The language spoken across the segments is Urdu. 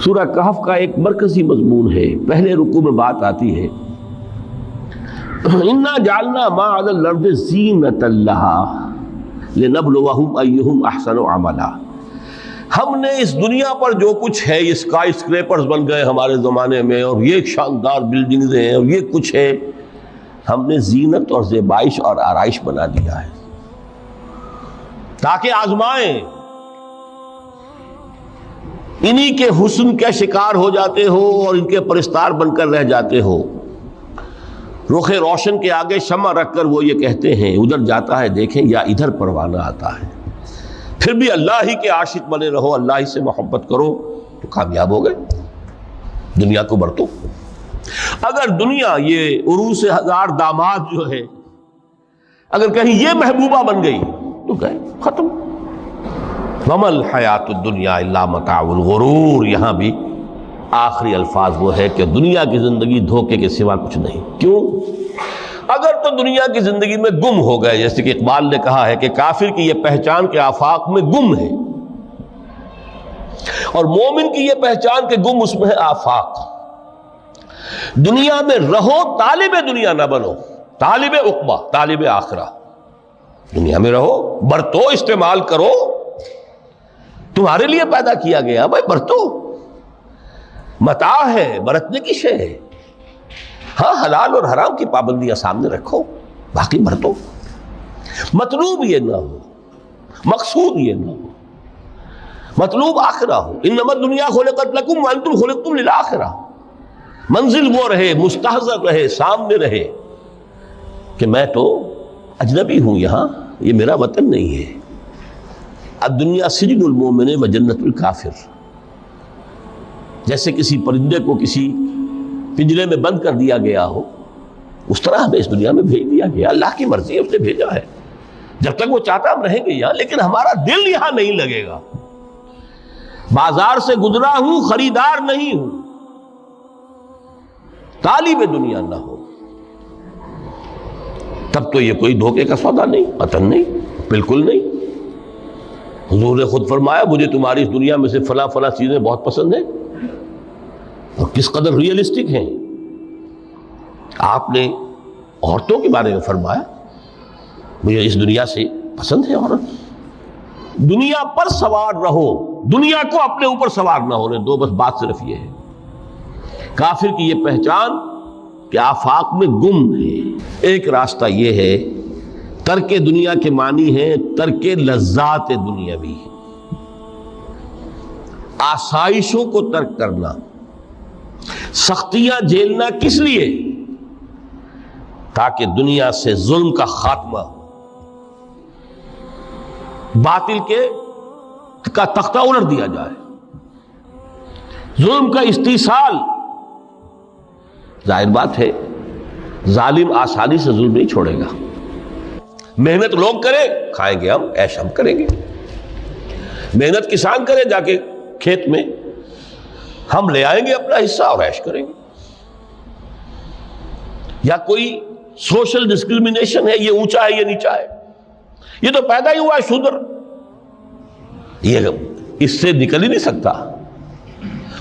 سورہ کہف کا ایک مرکزی مضمون ہے. پہلے رکوع میں بات آتی ہے انا جعلنا ما علی الارض زینۃ لها لنبلوہم ایہم احسن عملا. ہم نے اس دنیا پر جو کچھ ہے، یہ اسکائی اسکریپرز بن گئے ہمارے زمانے میں، اور یہ شاندار بلڈنگز ہیں، اور یہ کچھ ہے، ہم نے زینت اور زیبائش اور آرائش بنا دیا ہے تاکہ آزمائیں. انہی کے حسن کا شکار ہو جاتے ہو اور ان کے پرستار بن کر رہ جاتے ہو. رخ روشن کے آگے شمع رکھ کر وہ یہ کہتے ہیں ادھر جاتا ہے دیکھیں یا ادھر پروانہ آتا ہے. پھر بھی اللہ ہی کے عاشق بنے رہو، اللہ ہی سے محبت کرو تو کامیاب ہو گئے. دنیا کو برتو. اگر دنیا یہ عروس ہزار داماد جو ہے اگر کہیں یہ محبوبہ بن گئی تو گئے، ختم. وَمَا الْحَيَاةُ الدُّنْيَا إِلَّا مَتَاعُ الْغُرُورِ. یہاں بھی آخری الفاظ وہ ہے کہ دنیا کی زندگی دھوکے کے سوا کچھ نہیں. کیوں؟ اگر تو دنیا کی زندگی میں گم ہو گئے، جیسے کہ اقبال نے کہا ہے کہ کافر کی یہ پہچان کے آفاق میں گم ہے، اور مومن کی یہ پہچان کے گم اس میں ہے آفاق. دنیا میں رہو، طالب دنیا نہ بنو، طالب عقبہ، طالب آخرہ. دنیا میں رہو، برتو، استعمال کرو، تمہارے لیے پیدا کیا گیا بھائی، برتو. متاع ہے، برتنے کی شے ہے. ہاں حلال اور حرام کی پابندیاں سامنے رکھو، باقی برتو. مطلوب یہ نہ ہو، مقصود یہ نہ ہو، مطلوب آخرہ ہو. انما الدنیا خلقت لکم وانتم خلقتم للآخرہ. منزل وہ رہے، مستحضر رہے، سامنے رہے کہ میں تو اجنبی ہوں، یہاں یہ میرا وطن نہیں ہے. الدنیا سجن المومن و جنت الکافر. جیسے کسی پرندے کو کسی پنجرے میں بند کر دیا گیا ہو، اس طرح ہمیں اس دنیا میں بھیج دیا گیا. اللہ کی مرضی ہے، اس نے بھیجا ہے. جب تک وہ چاہتا ہم رہیں گے یہاں، لیکن ہمارا دل یہاں نہیں لگے گا. بازار سے گزرا ہوں، خریدار نہیں ہوں. طالب دنیا نہ ہو تب تو یہ کوئی دھوکے کا سودا نہیں، وطن نہیں، بالکل نہیں. حضور نے خود فرمایا مجھے تمہاری اس دنیا میں سے فلاں فلاں چیزیں بہت پسند ہیں، اور کس قدر ریئلسٹک ہیں. آپ نے عورتوں کے بارے میں فرمایا مجھے اس دنیا سے پسند ہے عورت. دنیا پر سوار رہو، دنیا کو اپنے اوپر سوار نہ ہونے دو. بس بات صرف یہ ہے. کافر کی یہ پہچان کہ آفاق میں گم ہے. ایک راستہ یہ ہے، ترک دنیا کے معنی ہے ترک لذات دنیاوی، آسائشوں کو ترک کرنا. سختیاں جھیلنا کس لیے؟ تاکہ دنیا سے ظلم کا خاتمہ ہو، باطل کا تختہ الٹ دیا جائے، ظلم کا استیصال. ظاہر بات ہے ظالم آسانی سے ظلم نہیں چھوڑے گا. محنت لوگ کریں، کھائیں گے ہم، عیش ہم کریں گے. محنت کسان کرے جا کے کھیت میں، ہم لے آئیں گے اپنا حصہ اور عیش کریں گے. یا کوئی سوشل ڈسکریمنیشن ہے، یہ اونچا ہے یہ نیچا ہے، یہ تو پیدا ہی ہوا ہے شودر، یہ اس سے نکل ہی نہیں سکتا.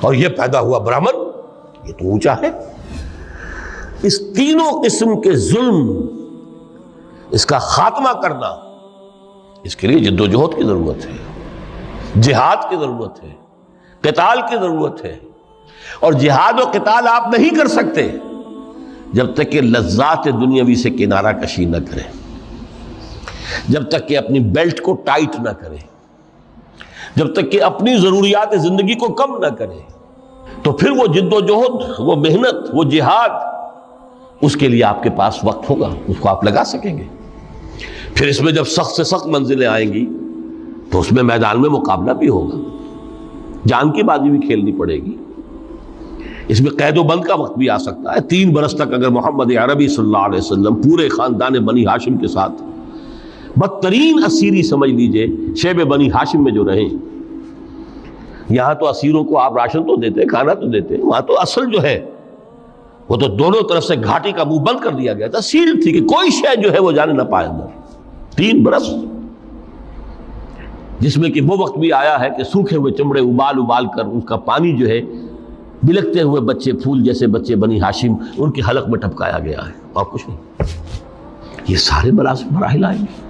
اور یہ پیدا ہوا برہمن، یہ تو اونچا ہے. اس تینوں قسم کے ظلم، اس کا خاتمہ کرنا، اس کے لیے جد و جہد کی ضرورت ہے، جہاد کی ضرورت ہے، قتال کی ضرورت ہے. اور جہاد و قتال آپ نہیں کر سکتے جب تک کہ لذات دنیاوی سے کنارہ کشی نہ کریں، جب تک کہ اپنی بیلٹ کو ٹائٹ نہ کریں، جب تک کہ اپنی ضروریات زندگی کو کم نہ کریں. تو پھر وہ جد و جہد، وہ محنت، وہ جہاد، اس کے لیے آپ کے پاس وقت ہوگا، اس کو آپ لگا سکیں گے. پھر اس میں جب سخت سے سخت منزلیں آئیں گی تو اس میں میدان میں مقابلہ بھی ہوگا، جان کی بازی بھی کھیلنی پڑے گی. اس میں قید و بند کا وقت بھی آ سکتا ہے. 3 برس تک اگر محمد عربی صلی اللہ علیہ وسلم پورے خاندان بنی ہاشم کے ساتھ بدترین اسیری سمجھ لیجئے شیب بنی ہاشم میں جو رہیں، یہاں تو اسیروں کو آپ راشن تو دیتے، کھانا تو دیتے، وہاں تو اصل جو ہے وہ تو دونوں طرف سے گھاٹی کا منہ بند کر دیا گیا تھا، سیل تھی کہ کوئی شے جو ہے وہ جانے نہ پائے اندر. 3 برس جس میں کہ وہ وقت بھی آیا ہے کہ سوکھے ہوئے چمڑے ابال ابال کر اس کا پانی جو ہے بلکتے ہوئے بچے، پھول جیسے بچے بنی ہاشم، ان کے حلق میں ٹپکایا گیا ہے، اور کچھ نہیں۔ یہ سارے مراحل آئیں گے۔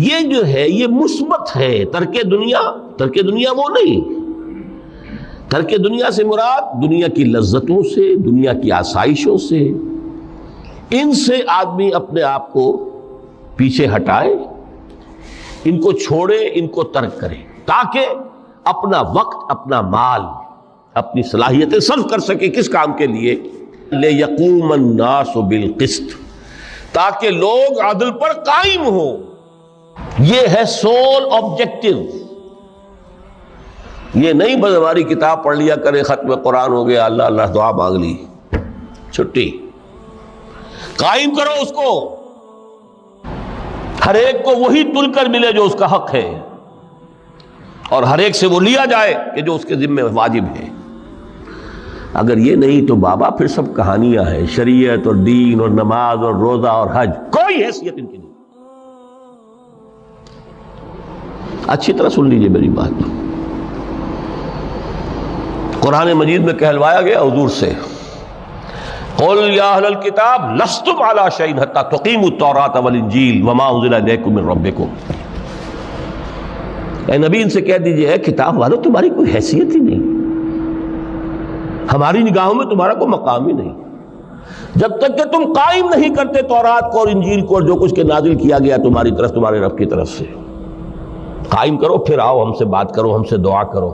یہ جو ہے یہ مثبت ہے۔ ترک دنیا وہ نہیں۔ ترک دنیا سے مراد دنیا کی لذتوں سے، دنیا کی آسائشوں سے، ان سے آدمی اپنے آپ کو پیچھے ہٹائے، ان کو چھوڑے، ان کو ترک کرے، تاکہ اپنا وقت، اپنا مال، اپنی صلاحیتیں صرف کر سکے۔ کس کام کے لیے؟ لِيَقُومَ النَّاسُ بِالْقِسْطِ، تاکہ لوگ عدل پر قائم ہوں۔ یہ ہے سول آبجیکٹو۔ یہ نہیں بس ہماری کتاب پڑھ لیا کرے، ختم قرآن ہو گیا، اللہ اللہ دعا مانگ لی، چھٹی۔ قائم کرو اس کو، ہر ایک کو وہی تل کر ملے جو اس کا حق ہے، اور ہر ایک سے وہ لیا جائے کہ جو اس کے ذمہ واجب ہے۔ اگر یہ نہیں تو بابا پھر سب کہانیاں ہیں، شریعت اور دین اور نماز اور روزہ اور حج، کوئی حیثیت ان کی نہیں۔ اچھی طرح سن لیجئے میری بات۔ قرآن مجید میں کہلوایا گیا حضور سے، قل یا اہل الکتاب لستم علی شیء حتی تقیموا التوراۃ والانجیل وما انزل الیکم من ربکم۔ اے نبی ان سے کہہ دیجئے، اے کتاب والو تمہاری کوئی حیثیت ہی نہیں، ہماری نگاہوں میں تمہارا کوئی مقام ہی نہیں، جب تک کہ تم قائم نہیں کرتے تورات کو اور انجیل کو اور جو کچھ کے نازل کیا گیا تمہاری طرف، تمہارے رب کی طرف سے۔ قائم کرو، پھر آؤ ہم سے بات کرو، ہم سے دعا کرو،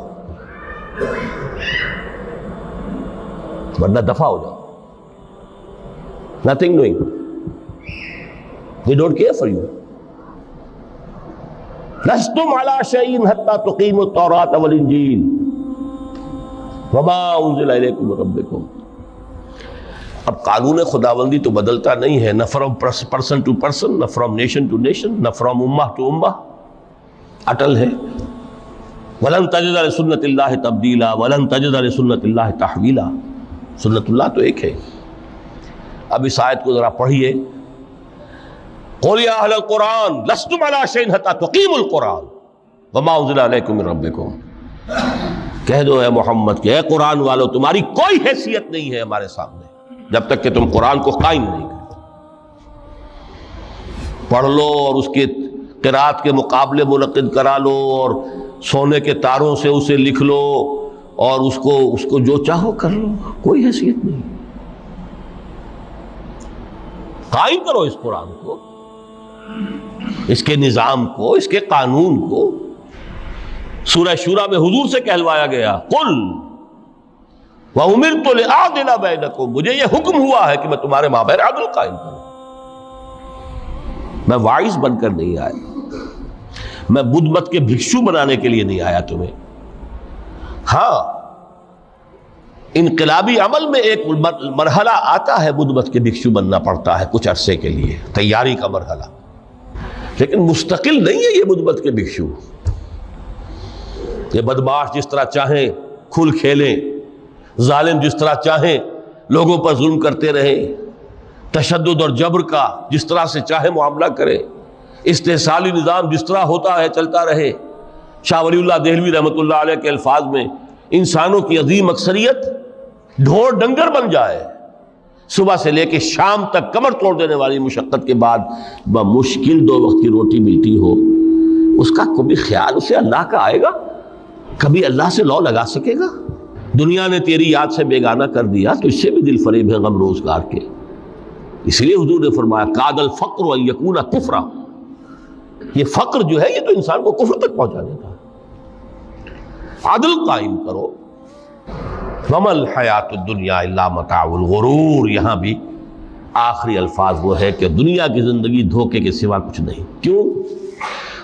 ورنہ دفع ہو جاؤ۔ Nothing doing. They don't care for you. لستم علی شیء حتی تقیموا التوراۃ والانجیل وما انزل الیکم من ربکم۔ اب قانون خداوندی تو بدلتا نہیں ہے، نہ فرام پرسن ٹو پرسن، نہ فرام نیشن ٹو نیشن، نہ فرام امہ ٹو امہ، اٹل ہے۔ وَلَن تَجِدَ لِسُنَّتِ اللَّهِ تَبْدِيلًا وَلَن تَجِدَ لِسُنَّتِ اللَّهِ تَحْوِيلًا۔ سنت اللہ تو ایک ہے۔ اب اس آیت کو ذرا پڑھیے، قُلْ يَا أَهْلَ الْقُرْآنِ لَسْتُمْ عَلَىٰ شَيْءٍ حَتَّىٰ تُقِيمُوا الْقُرْآنَ وَمَا أُنزِلَ عَلَيْكُم مِّن رَّبِّكُمْ۔ کہہ دو اے محمد کہ اے قرآن والو تمہاری کوئی حیثیت نہیں ہے ہمارے سامنے جب تک کہ تم قرآن کو قائم نہیں کرو۔ پڑھ لو اور اس کے قرات کے مقابلے منعقد کرا لو، اور سونے کے تاروں سے اسے لکھ لو، اور اس کو جو چاہو کر لو، کوئی حیثیت نہیں۔ قائم کرو اس قرآن کو، اس کے نظام کو، اس کے قانون کو۔ سورہ شورى میں حضور سے کہلوایا گیا، قل وَأُمِرْتُ لِأَعْدِلَ بَيْنَكُمْ، مجھے یہ حکم ہوا ہے کہ میں تمہارے مابین عدل قائم کروں۔ میں واعظ بن کر نہیں آیا، میں بدھ مت کے بھکشو بنانے کے لیے نہیں آیا تمہیں۔ ہاں انقلابی عمل میں ایک مرحلہ آتا ہے، بدھ مت کے بھکشو بننا پڑتا ہے کچھ عرصے کے لیے، تیاری کا مرحلہ، لیکن مستقل نہیں ہے یہ بدھ مت کے بھکشو۔ یہ بدماش جس طرح چاہیں کھل کھیلیں، ظالم جس طرح چاہیں لوگوں پر ظلم کرتے رہیں، تشدد اور جبر کا جس طرح سے چاہے معاملہ کرے، استحصالی نظام جس طرح ہوتا ہے چلتا رہے۔ شاہ ولی اللہ دہلوی رحمۃ اللہ علیہ کے الفاظ میں، انسانوں کی عظیم اکثریت ڈھور ڈنگر بن جائے، صبح سے لے کے شام تک کمر توڑ دینے والی مشقت کے بعد بمشکل 2 وقت کی روٹی ملتی ہو، اس کا کبھی خیال اسے اللہ کا آئے گا؟ کبھی اللہ سے لو لگا سکے گا؟ دنیا نے تیری یاد سے بیگانہ کر دیا تو اس سے بھی دل فریب ہے غم روزگار کے۔ اس لیے حضور نے فرمایا کاد الفقر ان یکون کفرا، یہ فقر جو ہے یہ تو انسان کو کفر تک پہنچا دیتا ہے۔ عدل قائم کرو۔ وما الحیات الدنیا الا متاع الغرور، یہاں بھی آخری الفاظ وہ ہے کہ دنیا کی زندگی دھوکے کے سوا کچھ نہیں۔ کیوں؟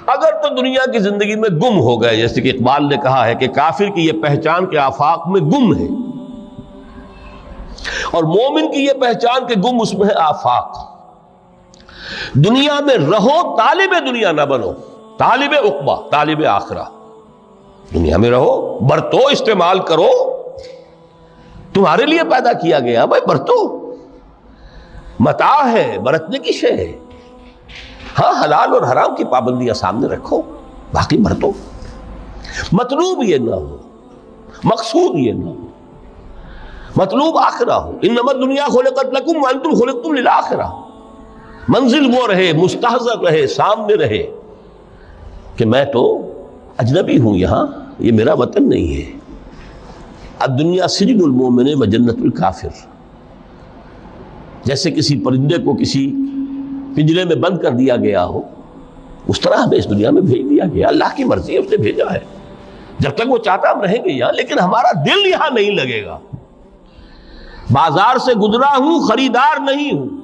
اگر تو دنیا کی زندگی میں گم ہو گئے، جیسے کہ اقبال نے کہا ہے کہ کافر کی یہ پہچان کے آفاق میں گم ہے، اور مومن کی یہ پہچان کے گم اس میں ہے آفاق۔ دنیا میں رہو، طالب دنیا نہ بنو، طالب عقبہ، طالب آخرہ۔ دنیا میں رہو، برتو، استعمال کرو، تمہارے لیے پیدا کیا گیا، بھائی برتو، متاع ہے، برتنے کی شے ہے۔ ہاں حلال اور حرام کی پابندیاں سامنے رکھو، باقی مر تو مطلوب یہ نہ ہو، مقصود یہ نہ ہو، مطلوب آخرہ ہو. انما الدنیا خلقت لکم وانتم خلقتم للآخرہ. منزل وہ رہے، مستحضر رہے، سامنے رہے کہ میں تو اجنبی ہوں، یہاں یہ میرا وطن نہیں ہے. الدنیا سجن المومن و جنت الکافر. جیسے کسی پرندے کو کسی پنجرے میں بند کر دیا گیا ہو، اس طرح ہمیں اس دنیا میں بھیج دیا گیا. اللہ کی مرضی ہے، اس نے بھیجا ہے. جب تک وہ چاہتا ہم رہیں گے یہاں، لیکن ہمارا دل یہاں نہیں لگے گا. بازار سے گزرا ہوں، خریدار نہیں ہوں.